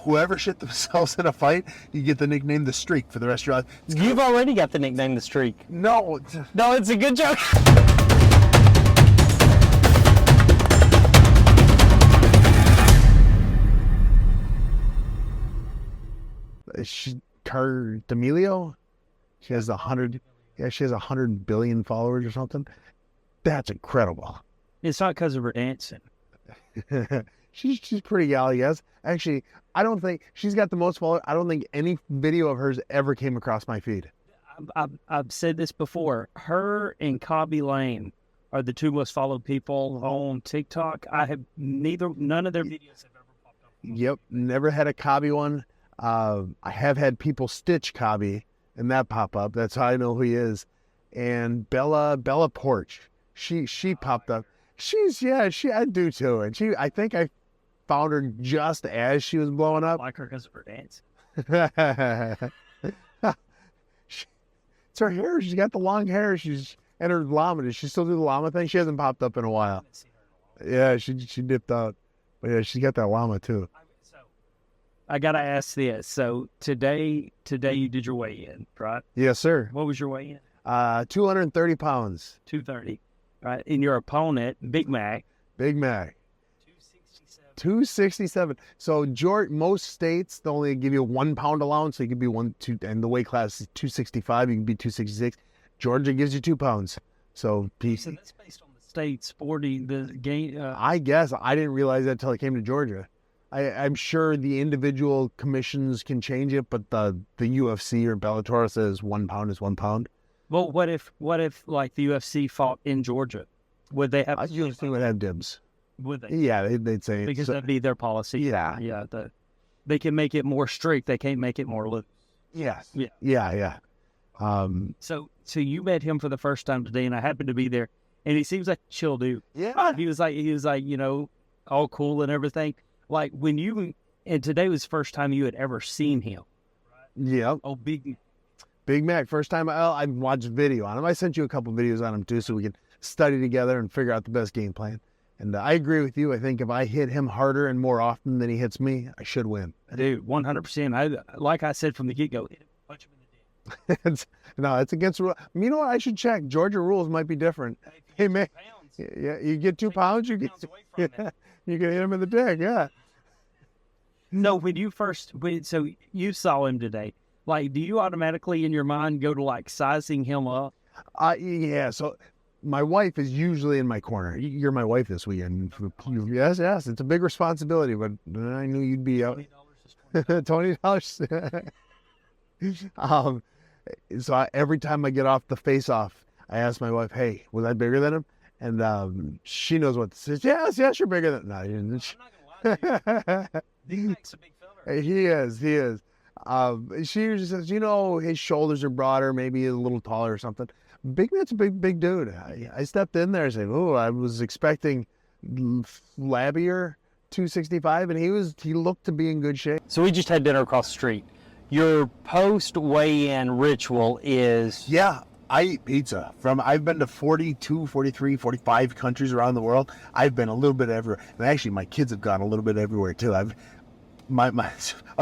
Whoever shit themselves in a fight, you get the nickname The Streak for the rest of your life. You've already got the nickname The Streak. No. No, it's a good joke. Charli D'Amelio? She has 100 billion followers or something. That's incredible. It's not because of her dancing. She's pretty gal, yes. Actually, I don't think she's got the most followers. I don't think any video of hers ever came across my feed. I've said this before. Her and Kobby Lane are the two most followed people on TikTok. None of their videos have ever popped up. Yep, never had a Kobby one. I have had people stitch Kobby and that pop up. That's how I know who he is. And Bella Poarch, she popped up. I do too. And I think I found her just as she was blowing up. I like her because of her dance. It's her hair. She's got the long hair. And her llama. Does she still do the llama thing? She hasn't popped up in a while. Yeah, she dipped out. But yeah, she's got that llama too. I gotta ask this. So today you did your weigh-in, right? Yes, sir. What was your weigh-in? 230 pounds. 230. Right. And your opponent, Big Mac. 267. So most states they only give you a 1 pound allowance. So you could be 2, and the weight class is 265. You can be 266. Georgia gives you 2 pounds. So that's based on the states 40 the game. I guess I didn't realize that until I came to Georgia. I'm sure the individual commissions can change it, but the UFC or Bellator says 1 pound is 1 pound. Well, what if like the UFC fought in Georgia? Would they have? UFC would have dibs. Would they? Yeah, they'd say because that'd be their policy. Yeah, yeah. They can make it more strict. They can't make it more loose. Yes. Yeah. So you met him for the first time today, and I happened to be there, and he seems like a chill dude. Yeah. He was like all cool and everything. Like and today was the first time you had ever seen him. Right? Yeah. Oh, Big Mac. First time I watched video on him. I sent you a couple videos on him too, so we can study together and figure out the best game plan. And I agree with you. I think if I hit him harder and more often than he hits me, I should win. Dude, 100%. Like I said from the get-go, punch him in the dick. No, it's against the rule. You know what? I should check. Georgia rules might be different. Hey, man. Yeah, you get 2 pounds, you can hit him in the dick, yeah. No, so you saw him today. Like, do you automatically in your mind go to like sizing him up? Yeah, so my wife is usually in my corner. You're my wife this weekend. Yes, it's a big responsibility, but I knew you'd be out. $20. So every time I get off the face-off, I ask my wife, "Hey, was I bigger than him?" And she knows what to say. Yes, you're bigger than. No, I'm not gonna lie to you. Big a big fella. He is. She usually says, his shoulders are broader, maybe a little taller or something. Big Mac's a big dude. I stepped in there and said, I was expecting flabbier 265, and he looked to be in good shape. So we just had dinner across the street. Your post weigh-in ritual is? Yeah, I eat pizza. I've been to 42, 43, 45 countries around the world. I've been a little bit everywhere. And actually, my kids have gone a little bit everywhere, too. I'll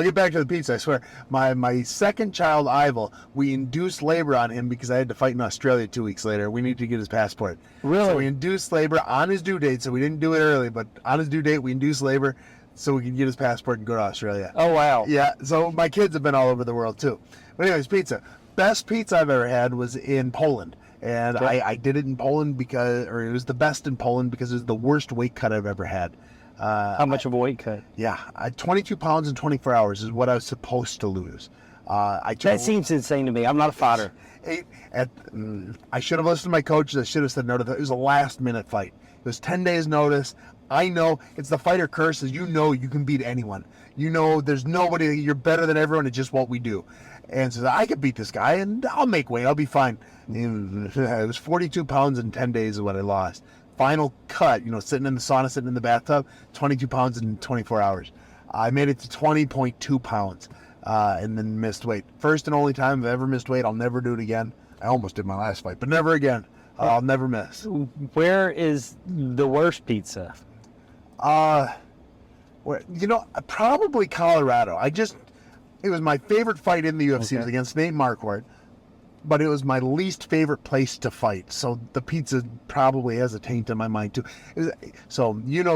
get back to the pizza, I swear. My second child, Ivel, we induced labor on him because I had to fight in Australia 2 weeks later. We needed to get his passport. Really? So we induced labor on his due date, so we didn't do it early, but on his due date, we induced labor so we could get his passport and go to Australia. Oh, wow. Yeah, so my kids have been all over the world, too. But anyways, pizza. Best pizza I've ever had was in Poland. And okay. I did it in Poland it was the best in Poland because it was the worst weight cut I've ever had. How much of a weight cut? Yeah, 22 pounds in 24 hours is what I was supposed to lose. That seems insane to me. I'm not a fighter. I should have listened to my coaches. I should have said no to that. It was a last-minute fight. It was 10 days notice. I know it's the fighter curse. You can beat anyone. There's nobody. You're better than everyone. It's just what we do. And so I could beat this guy, and I'll make weight. I'll be fine. It was 42 pounds in 10 days is what I lost. Final cut, sitting in the sauna, sitting in the bathtub, 22 pounds in 24 hours. I made it to 20.2 pounds and then missed weight. First and only time I've ever missed weight. I'll never do it again. I almost did my last fight, but never again. I'll never miss. Where is the worst pizza? Probably Colorado. It was my favorite fight in the UFC. It was against Nate Marquardt, but it was my least favorite place to fight. So the pizza probably has a taint in my mind too.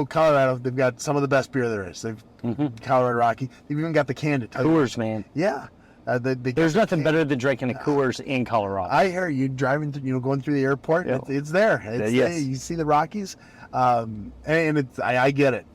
Colorado, they've got some of the best beer there is. They've Colorado Rocky. They've even got the can. Coors, man. Yeah. There's nothing better than drinking a Coors in Colorado. I hear you driving, going through the airport. Yep. It's there. Yes. You see the Rockies, and I get it.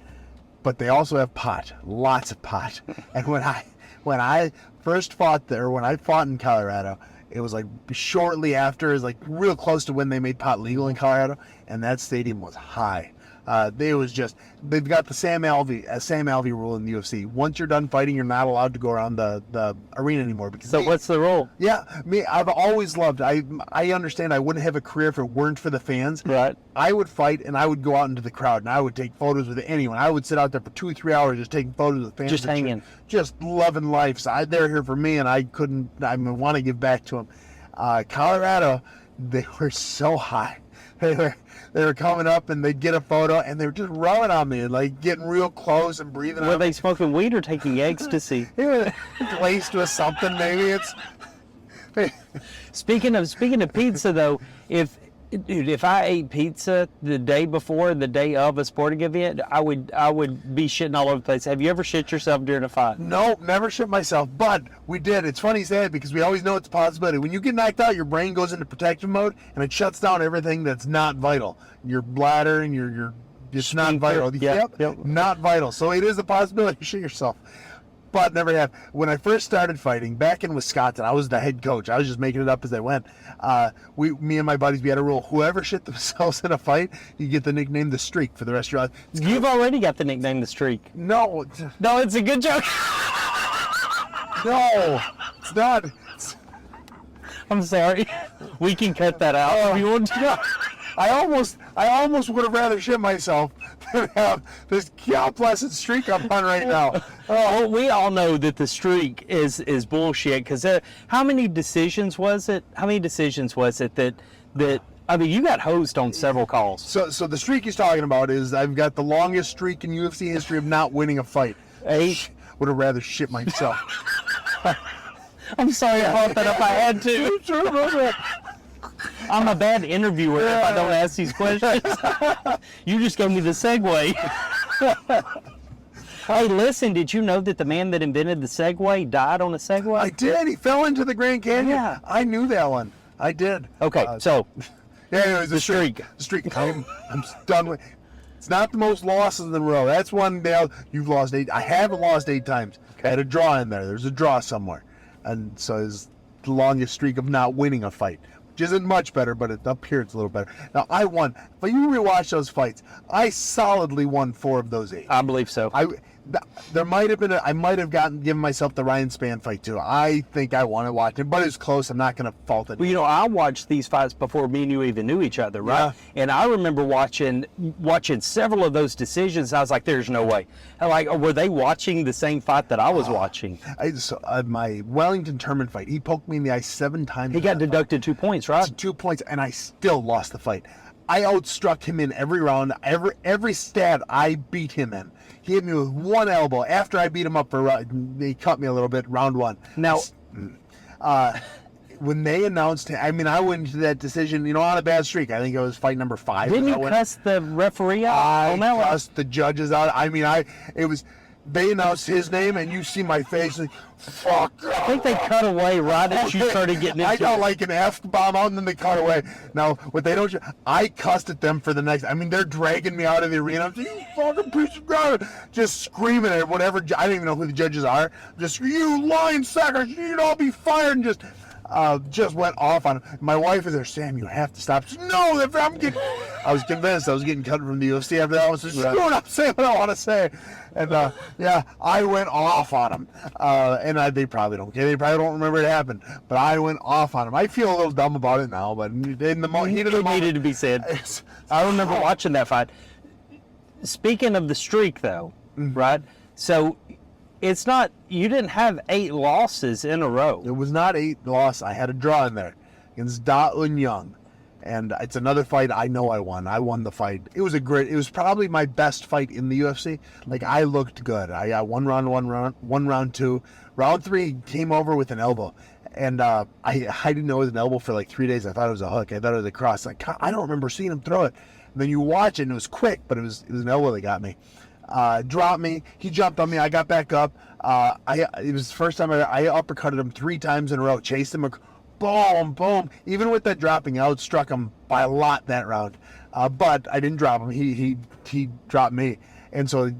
But they also have pot, lots of pot. And when I first fought there, when I fought in Colorado, it was like shortly after, it was like real close to when they made pot legal in Colorado, and that stadium was high. They've got the Sam Alvey rule in the UFC. Once you're done fighting, you're not allowed to go around the arena anymore. What's the rule? Yeah, I've always loved. I understand I wouldn't have a career if it weren't for the fans. Right. I would fight and I would go out into the crowd and I would take photos with anyone. I would sit out there for 2 or 3 hours just taking photos with fans. Just hanging. Just loving life. So they're here for me and I want to give back to them. Colorado, they were so high. They were coming up and they'd get a photo and they were just rubbing on me and like getting real close and breathing. Were they smoking weed or taking ecstasy? It was laced with something maybe. Speaking of pizza though, if I ate pizza the day before and the day of a sporting event, I would be shitting all over the place. Have you ever shit yourself during a fight? No, never shit myself, but we did. It's funny you say it because we always know it's a possibility. When you get knocked out, your brain goes into protective mode and it shuts down everything that's not vital. Your bladder and your it's not vital. Yep, not vital. So it is a possibility to shit yourself. But never have. When I first started fighting back in Wisconsin, I was the head coach. I was just making it up as I went. Me and my buddies, we had a rule: whoever shit themselves in a fight, you get the nickname the Streak for the rest of your life. You've already got the nickname the Streak. No, it's a good joke. No, it's not. I'm sorry. We can cut that out if you want to. I almost would have rather shit myself than have this blessed streak I'm on right now. Well, we all know that the streak is bullshit because how many decisions was it? That I mean, you got hosed on several calls. So the streak he's talking about is I've got the longest streak in UFC history of not winning a fight. 8. Would have rather shit myself. I'm sorry I brought that up. I had to. I'm a bad interviewer if I don't ask these questions. You just gave me the segue. Hey, listen, did you know that the man that invented the Segway died on a Segway? I did. He fell into the Grand Canyon. Yeah. I knew that one. I did. Okay, so. Yeah, anyways, the streak. The streak. I'm done with. It's not the most losses in a row. That's one day you've lost 8. I haven't lost 8 times. Okay. I had a draw in there. There's a draw somewhere. And so it's the longest streak of not winning a fight. Which isn't much better, but up here it's a little better. Now, I won. If you rewatch those fights, I solidly won 4 of those 8. I believe so. There might have been I might have given myself the Ryan Spann fight too. I think I want to watch it, but it's close. I'm not going to fault it. Well, I watched these fights before me and you even knew each other, right? Yeah. And I remember watching several of those decisions. I was like, "There's no way." Were they watching the same fight that I was watching? My Wellington tournament fight, he poked me in the eye 7 times. He got deducted 2 points, right? 2 points, and I still lost the fight. I outstruck him in every round. Every stat I beat him in. He hit me with 1 elbow. After I beat him up he cut me a little bit, round 1. Now, when they announced, I went into that decision, on a bad streak. I think it was fight number 5. Didn't you cuss the referee out? I cussed the judges out. They announced his name, and you see my face, like, fuck. I think they cut away right as you started getting into it. I got like an F-bomb out, and then they cut away. Now, what they don't, I cussed at them for the next, they're dragging me out of the arena. I'm saying, you fucking piece of garbage. Just screaming at whatever, I don't even know who the judges are. Just, you lying sucker, you'd all be fired, and just went off on him. My wife is there, Sam, you have to stop. She said, no, I was convinced I was getting cut from the UFC after that. I was just screwing up saying what I want to say. And I went off on him. And they probably don't care. They probably don't remember it happened. But I went off on him. I feel a little dumb about it now, but in the heat of the moment, needed to be said. I remember watching that fight. Speaking of the streak, though, right? So it's not, you didn't have 8 losses in a row. It was not 8 losses. I had a draw in there against Da Un Young. And it's another fight I know I won. I won the fight. It was probably my best fight in the UFC. Like, I looked good. I got one round two. Round three, he came over with an elbow. And I didn't know it was an elbow for like 3 days. I thought it was a hook. I thought it was a cross. Like, I don't remember seeing him throw it. And then you watch it, and it was quick, but it was an elbow that got me. Dropped me. He jumped on me. I got back up. It was the first time I uppercutted him 3 times in a row. Chased him. Boom, boom. Even with that dropping, I outstruck him by a lot that round. But I didn't drop him. He dropped me. And so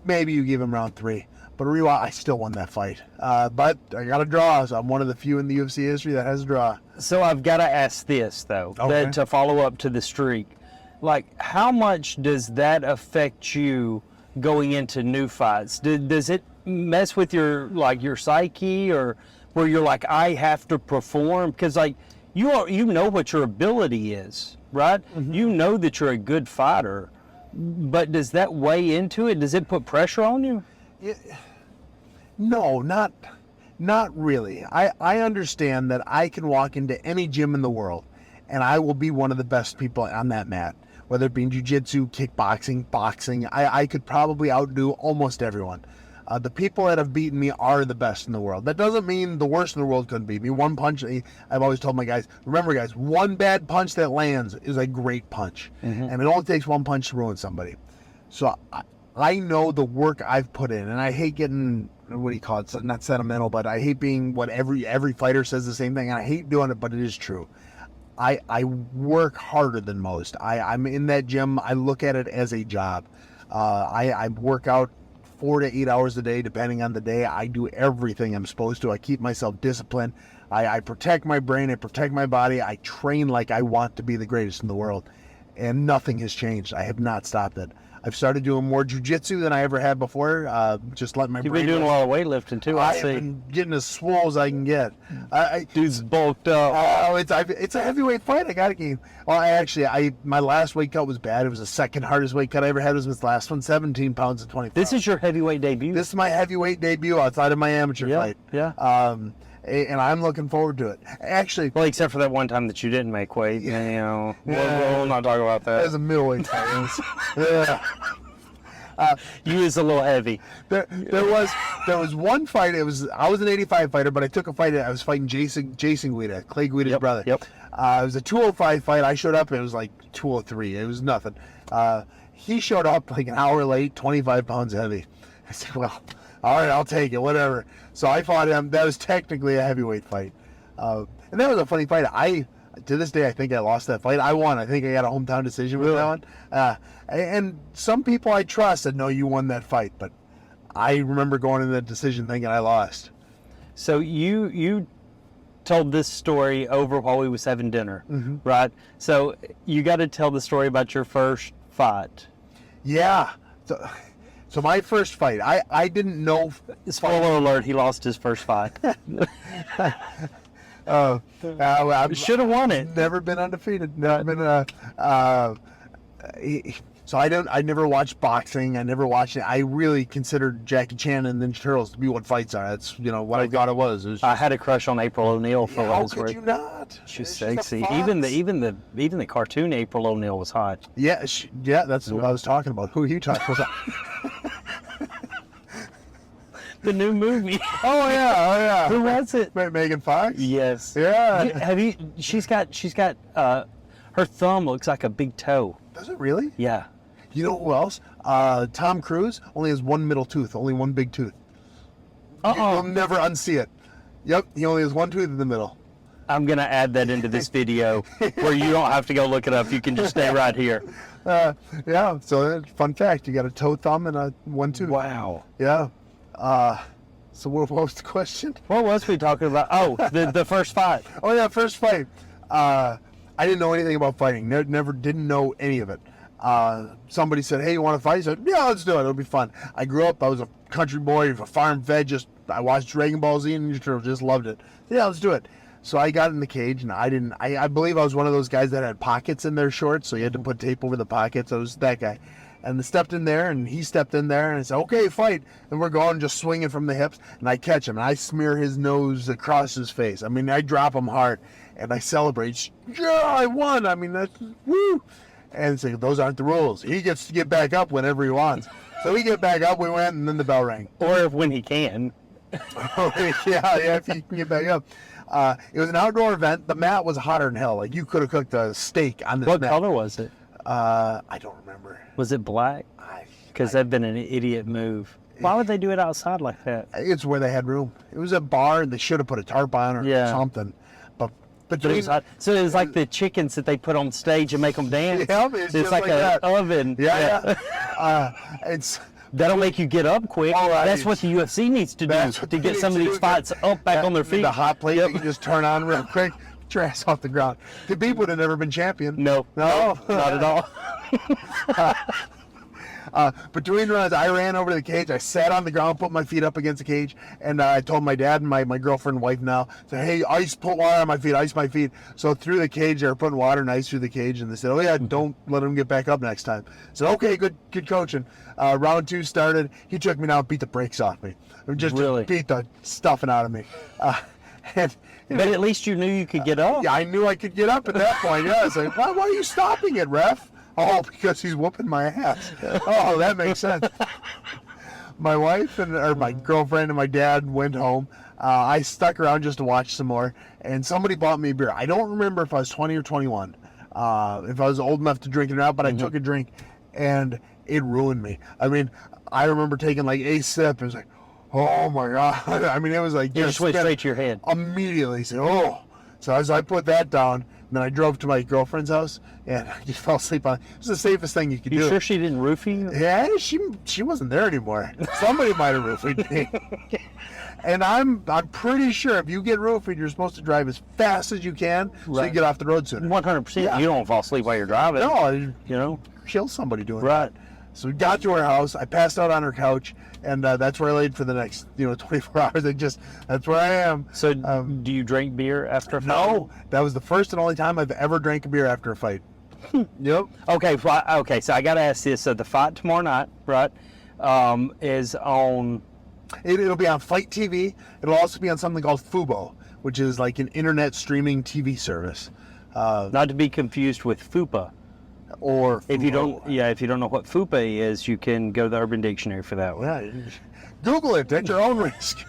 maybe you give him round 3. But I still won that fight. But I got a draw, so I'm one of the few in the UFC history that has a draw. So I've got to ask this, though, Okay. to follow up to the streak. Like, how much does that affect you going into new fights? Does it mess with your psyche, or where you're like, I have to perform? Because, like, you know what your ability is, right? Mm-hmm. You know that you're a good fighter. But does that weigh into it? Does it put pressure on you? No, not really. I understand that I can walk into any gym in the world and I will be one of the best people on that mat. Whether it be in jiu-jitsu, kickboxing, boxing, I could probably outdo almost everyone. The people that have beaten me are the best in the world. That doesn't mean the worst in the world couldn't beat me. One punch, I've always told my guys, remember guys, one bad punch that lands is a great punch. Mm-hmm. And it only takes one punch to ruin somebody. So I know the work I've put in, and I hate getting, what do you call it, not sentimental, but I hate being what every fighter says the same thing, and I hate doing it, but it is true. I work harder than most. I'm in that gym. I look at it as a job. I work out 4 to 8 hours a day, depending on the day. I do everything I'm supposed to. I keep myself disciplined. I protect my brain. I protect my body. I train like I want to be the greatest in the world. And nothing has changed. I have not stopped it. I've started doing more jiu-jitsu than I ever had before. Just letting my You've brain been doing a lot of weightlifting, too, I I've see. been getting as swole as I can get. Dude's bulked up. Oh, it's a heavyweight fight. I gotta keep. Well, my last weight cut was bad. It was the second hardest weight cut I ever had. Was this last one, 17 pounds and 25. This is your heavyweight debut. This is my heavyweight debut outside of my amateur fight. Yeah. And I'm looking forward to it. Actually, Well, except for that one time that you didn't make weight. You know, we'll not talk about as that. a middleweight fight, yeah. You is a little heavy. There was one fight. I was an 85 fighter, but I took a fight. I was fighting Jason Guida, Clay Guida's brother. Yep. It was a 205 fight. I showed up. It was like 203. It was nothing. He showed up like an hour late, 25 pounds heavy. I said, well, all right, I'll take it, whatever. So I fought him. That was technically a heavyweight fight. And that was a funny fight. To this day, I think I lost that fight. I won. I think I got a hometown decision with that one. And some people I trust said, no, you won that fight. But I remember going into that decision thinking I lost. So you told this story over while we was having dinner, right? So you got to tell the story about your first fight. Yeah. So my first fight, I didn't know. Spoiler alert, he lost his first fight. Should have won it. Never been undefeated. Never been. So I never watched boxing. I never watched it. I really considered Jackie Chan and Ninja Turtles to be what fights are. That's what I thought it was. I had a crush on April O'Neil for what How it's could worth. you not? She's She's a sexy. fox. Even the cartoon April O'Neil was hot. Yeah, that's what I was talking about. Who are you talking about? The new movie. Oh yeah. Who was it? Megan Fox. Yes. Yeah. Have you? She's got. Her thumb looks like a big toe. Does it really? Yeah. You know who else? Tom Cruise only has one middle tooth, only one big tooth. You'll never unsee it. Yep, he only has one tooth in the middle. I'm gonna add that into this video where you don't have to go look it up. You can just stay right here. Yeah. So fun fact: you got a toe, thumb, and a one tooth. Wow. Yeah. So what was the question? What was we talking about? Oh, the first fight. Oh yeah, first fight. I didn't know anything about fighting. Never didn't know any of it. Somebody said, "Hey, you want to fight?" I said, "Yeah, let's do it. It'll be fun." I grew up. I was a country boy, a farm fed. I watched Dragon Ball Z and Ninja Turtles. Just loved it. Yeah, let's do it. So I got in the cage, and I believe I was one of those guys that had pockets in their shorts, so you had to put tape over the pockets. I was that guy. and stepped in there, and he stepped in there, and I said, okay, fight. And we're going just swinging from the hips, and I catch him, and I smear his nose across his face. I mean, I drop him hard, and I celebrate. Yeah, I won. I mean, that's woo. And so those aren't the rules. He gets to get back up whenever he wants. So we get back up, we went, and then the bell rang. Or when he can. yeah, if you can get back up. It was an outdoor event. The mat was hotter than hell. Like, you could have cooked a steak on this What mat. color was it? I don't remember. Was it black? Because that'd been an idiot move. Why would they do it outside like that? It's where they had room. It was a bar, and they should have put a tarp on or something. But But it was hot. So it was like the chickens that they put on stage and make them dance. Yeah, it's like an oven. Yeah. It's that'll make you get up quick. That's what the UFC needs to do to get some of these fights up back on their feet. The hot plate you can just turn on real quick, get your ass off the ground. Khabib would have never been champion. No, not at all. Between runs, I ran over to the cage. I sat on the ground, put my feet up against the cage, and I told my dad and my girlfriend and wife now, said, hey, put water on my feet, ice my feet. So through the cage, they were putting water and ice through the cage, and they said, oh yeah, don't let him get back up next time. I said, okay, good coaching. Round 2 started. He took me down, beat the brakes off me. Just beat the stuffing out of me. But at least you knew you could get up. Yeah, I knew I could get up at that point. Yeah, I was like, why are you stopping it, ref? Oh, because he's whooping my ass. Oh, that makes sense. My wife or my girlfriend and my dad went home. I stuck around just to watch some more, and somebody bought me a beer. I don't remember if I was 20 or 21, if I was old enough to drink it or not, but I took a drink, and it ruined me. I mean, I remember taking like a sip. It was like, oh my God. I mean, it was like, it just went straight to your head. Immediately said, oh. So as I put that down, then I drove to my girlfriend's house, and I just fell asleep on it. It was the safest thing you could do. You sure she didn't roofie you? Yeah, she wasn't there anymore. Somebody might have roofied me. And I'm pretty sure if you get roofied, you're supposed to drive as fast as you can so you get off the road sooner. 100%. Yeah. You don't fall asleep while you're driving. No, kill somebody doing that. So we got to her house. I passed out on her couch, and that's where I laid for the next 24 hours. That's where I am. So do you drink beer after a fight? No, that was the first and only time I've ever drank a beer after a fight. Yep. Okay, so I got to ask this. So the fight tomorrow night, right, is on... It'll be on Fight TV. It'll also be on something called Fubo, which is like an internet streaming TV service. Not to be confused with FUPA. Or if you don't know what FUPA is, you can go to the Urban Dictionary for that one. Yeah, Google it at your own risk.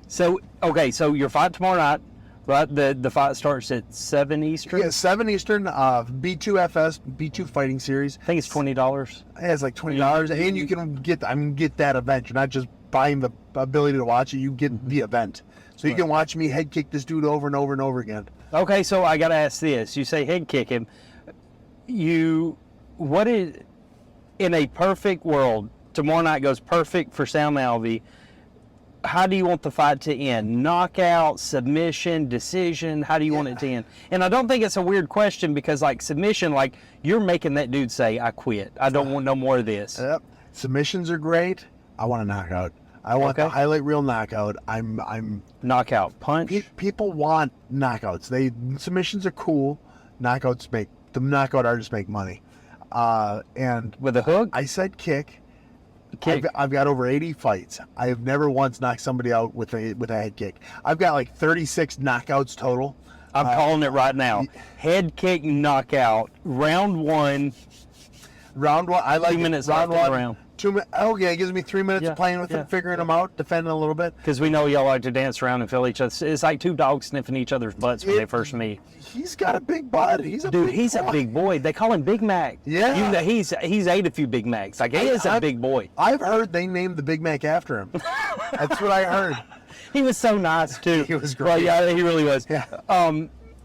So your fight tomorrow night, right? The fight starts at 7 Eastern. Yeah, 7 Eastern. B2FS, B2 Fighting Series. I think it's $20. Yeah, it's like $20, and you can get that event. You're not just buying the ability to watch it; you get the event. So you can watch me head kick this dude over and over and over again. Okay, so I got to ask this: you say head kick him. What is, in a perfect world, tomorrow night goes perfect for Sam Alvey, how do you want the fight to end? Knockout, submission, decision, how do you want it to end? And I don't think it's a weird question because, like, submission, like, you're making that dude say, I quit. I don't want no more of this. Yep. Submissions are great. I want a knockout. I want the highlight reel knockout. I'm knockout punch. People want knockouts. Submissions are cool. The knockout artists make money. And with a hook? I said kick. I've got over 80 fights. I have never once knocked somebody out with a head kick. I've got like 36 knockouts total. I'm calling it right now. Head kick knockout. Round 1. I like 2 minutes round left 1. Round. 2 minutes. Okay, it gives me 3 minutes of playing with them, figuring them out, defending a little bit. Because we know y'all like to dance around and feel each other. It's like two dogs sniffing each other's butts when they first meet. He's got a big butt. He's a big boy. They call him Big Mac. Yeah. Even though he's ate a few Big Macs. Like, he is a big boy. I've heard they named the Big Mac after him. That's what I heard. He was so nice, too. He was great. Well, yeah, he really was. Yeah.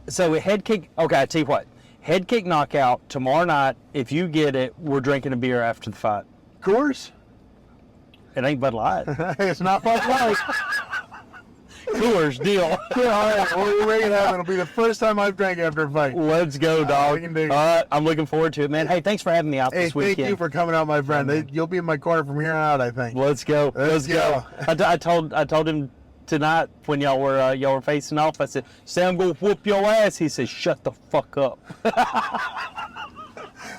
So head kick. Okay, I tell you what. Head kick knockout tomorrow night. If you get it, we're drinking a beer after the fight. Coors? It ain't Bud Light. It's not Bud Light. Coors, deal. Yeah, all right. Well, we're making it happen. It'll be the first time I've drank after a fight. Let's go, dog. All right, I'm looking forward to it, man. Hey, thanks for having me out this weekend. Thank you for coming out, my friend. You'll be in my corner from here on out, I think. Let's go. Let's go. I told him tonight when y'all were facing off. I said, "Sam, gonna whoop your ass." He said, "Shut the fuck up."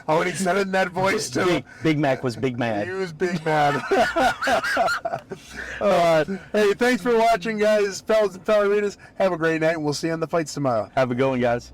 Oh, and he said it in that voice too. Big Mac was big mad. He was big mad. Hey, thanks for watching, guys. Fellas and felleritas, have a great night, and we'll see you on the fights tomorrow. Have a good one, guys.